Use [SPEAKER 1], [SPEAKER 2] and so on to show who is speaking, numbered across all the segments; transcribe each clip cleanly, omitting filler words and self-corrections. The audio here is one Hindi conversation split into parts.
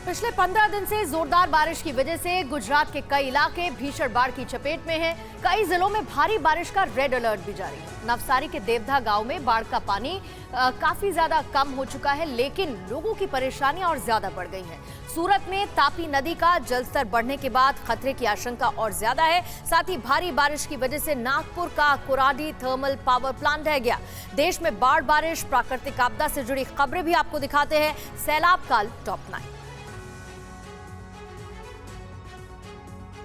[SPEAKER 1] पिछले 15 दिन से जोरदार बारिश की वजह से गुजरात के कई इलाके भीषण बाढ़ की चपेट में हैं। कई जिलों में भारी बारिश का रेड अलर्ट भी जारी है। नवसारी के देवधा गांव में बाढ़ का पानी काफी ज्यादा कम हो चुका है, लेकिन लोगों की परेशानियां और ज्यादा बढ़ गई हैं। सूरत में तापी नदी का जलस्तर बढ़ने के बाद खतरे की आशंका और ज्यादा है। साथ ही भारी बारिश की वजह से नागपुर का कुराडी थर्मल पावर प्लांट ढह गया। देश में बाढ़, बारिश, प्राकृतिक आपदा से जुड़ी खबरें भी आपको दिखाते हैं। सैलाब काल टॉप 9।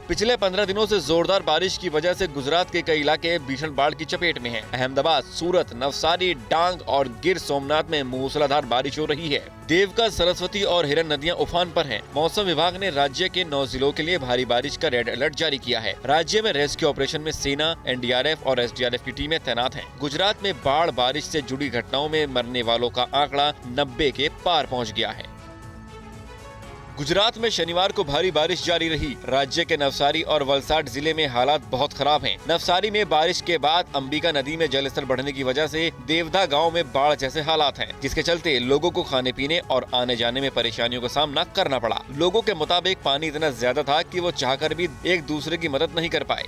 [SPEAKER 2] पिछले 15 दिनों से जोरदार बारिश की वजह से गुजरात के कई इलाके भीषण बाढ़ की चपेट में हैं। अहमदाबाद, सूरत, नवसारी, डांग और गिर सोमनाथ में मूसलाधार बारिश हो रही है। देवका, सरस्वती और हिरन नदियां उफान पर हैं। मौसम विभाग ने राज्य के 9 जिलों के लिए भारी बारिश का रेड अलर्ट जारी किया है। राज्य में रेस्क्यू ऑपरेशन में सेना, एनडीआरएफ और एसडीआरएफ की टीमें तैनात हैं। गुजरात में बाढ़, बारिश से जुड़ी घटनाओं में मरने वालों का आंकड़ा 90 के पार पहुँच गया है। गुजरात में शनिवार को भारी बारिश जारी रही। राज्य के नवसारी और वलसाड जिले में हालात बहुत खराब हैं। नवसारी में बारिश के बाद अंबिका नदी में जलस्तर बढ़ने की वजह से देवधा गांव में बाढ़ जैसे हालात हैं, जिसके चलते लोगों को खाने पीने और आने जाने में परेशानियों का सामना करना पड़ा। लोगों के मुताबिक पानी इतना ज्यादा था कि वो चाहकर भी एक दूसरे की मदद नहीं कर पाए।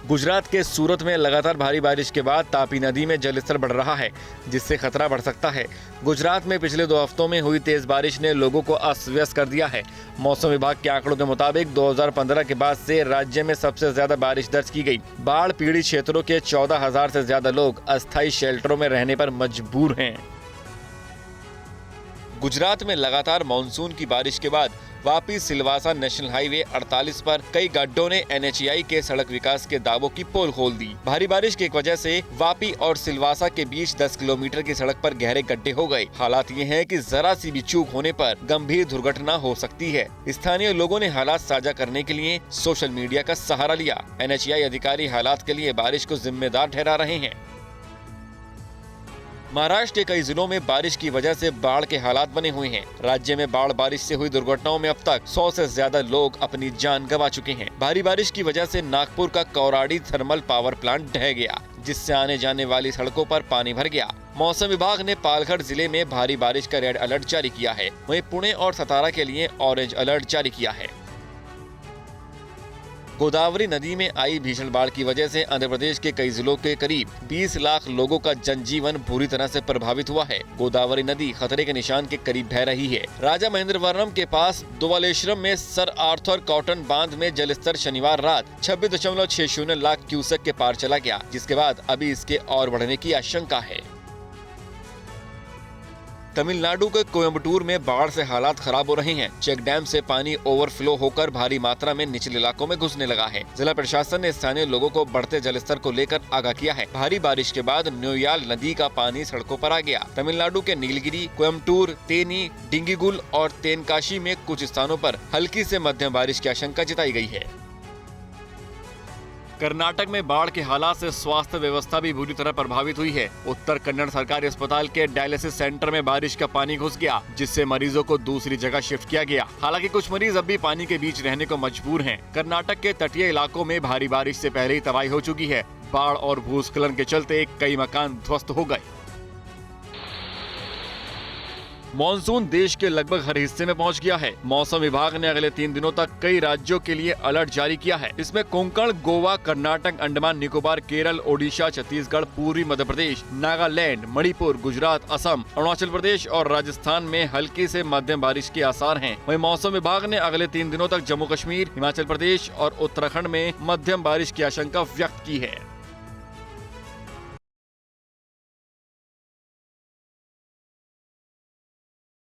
[SPEAKER 2] गुजरात के सूरत में लगातार भारी बारिश के बाद तापी नदी में जलस्तर बढ़ रहा है, जिससे खतरा बढ़ सकता है। गुजरात में पिछले 2 हफ्तों में हुई तेज बारिश ने लोगों को अस्त व्यस्त कर दिया है। मौसम विभाग के आंकड़ों के मुताबिक 2015 के बाद से राज्य में सबसे ज्यादा बारिश दर्ज की गई। बाढ़ पीड़ित क्षेत्रों के 14,000 से ज्यादा लोग अस्थायी शेल्टरों में रहने पर मजबूर हैं। गुजरात में लगातार मानसून की बारिश के बाद वापी सिलवासा नेशनल हाईवे 48 पर कई गड्ढों ने एनएचएआई के सड़क विकास के दावों की पोल खोल दी। भारी बारिश की वजह से वापी और सिलवासा के बीच 10 किलोमीटर की सड़क पर गहरे गड्ढे हो गए। हालात ये हैं कि जरा सी भी चूक होने पर गंभीर दुर्घटना हो सकती है। स्थानीय लोगों ने हालात साझा करने के लिए सोशल मीडिया का सहारा लिया। एनएचएआई अधिकारी हालात के लिए बारिश को जिम्मेदार ठहरा रहे हैं। महाराष्ट्र के कई जिलों में बारिश की वजह से बाढ़ के हालात बने हुए हैं। राज्य में बाढ़ बारिश से हुई दुर्घटनाओं में अब तक 100 से ज्यादा लोग अपनी जान गंवा चुके हैं। भारी बारिश की वजह से नागपुर का कौराड़ी थर्मल पावर प्लांट ढह गया, जिससे आने जाने वाली सड़कों पर पानी भर गया। मौसम विभाग ने पालघर जिले में भारी बारिश का रेड अलर्ट जारी किया है। वहीं पुणे और सतारा के लिए ऑरेंज अलर्ट जारी किया है। गोदावरी नदी में आई भीषण बाढ़ की वजह से आंध्र प्रदेश के कई जिलों के करीब 20 लाख लोगों का जनजीवन बुरी तरह से प्रभावित हुआ है। गोदावरी नदी खतरे के निशान के करीब बह रही है। राजा महेंद्रवरम के पास दुवालेश्वरम में सर आर्थर कॉटन बांध में जलस्तर शनिवार रात 26.60 लाख क्यूसेक के पार चला गया, जिसके बाद अभी इसके और बढ़ने की आशंका है। तमिलनाडु के कोयम्बटूर में बाढ़ से हालात खराब हो रहे हैं। चेक डैम से पानी ओवरफ्लो होकर भारी मात्रा में निचले इलाकों में घुसने लगा है। जिला प्रशासन ने स्थानीय लोगों को बढ़ते जलस्तर को लेकर आगाह किया है। भारी बारिश के बाद न्योयाल नदी का पानी सड़कों पर आ गया। तमिलनाडु के नीलगिरी, कोयम्बटूर, तेनी, डिंगीगुल और तेनकाशी में कुछ स्थानों पर हल्की से मध्यम बारिश की आशंका जताई गई है। कर्नाटक में बाढ़ के हालात से स्वास्थ्य व्यवस्था भी बुरी तरह प्रभावित हुई है। उत्तर कन्नड़ सरकारी अस्पताल के डायलिसिस सेंटर में बारिश का पानी घुस गया, जिससे मरीजों को दूसरी जगह शिफ्ट किया गया। हालांकि कुछ मरीज अब भी पानी के बीच रहने को मजबूर हैं। कर्नाटक के तटीय इलाकों में भारी बारिश से पहले ही तबाही हो चुकी है। बाढ़ और भूस्खलन के चलते कई मकान ध्वस्त हो गए। मॉनसून देश के लगभग हर हिस्से में पहुंच गया है। मौसम विभाग ने अगले 3 दिनों तक कई राज्यों के लिए अलर्ट जारी किया है। इसमें कोंकण, गोवा, कर्नाटक, अंडमान निकोबार, केरल, ओडिशा, छत्तीसगढ़, पूर्वी मध्य प्रदेश, नागालैंड, मणिपुर, गुजरात, असम, अरुणाचल प्रदेश और राजस्थान में हल्की से मध्यम बारिश के आसार हैं। वहीं मौसम विभाग ने अगले 3 दिनों तक जम्मू कश्मीर, हिमाचल प्रदेश और उत्तराखंड में मध्यम बारिश की आशंका व्यक्त की है।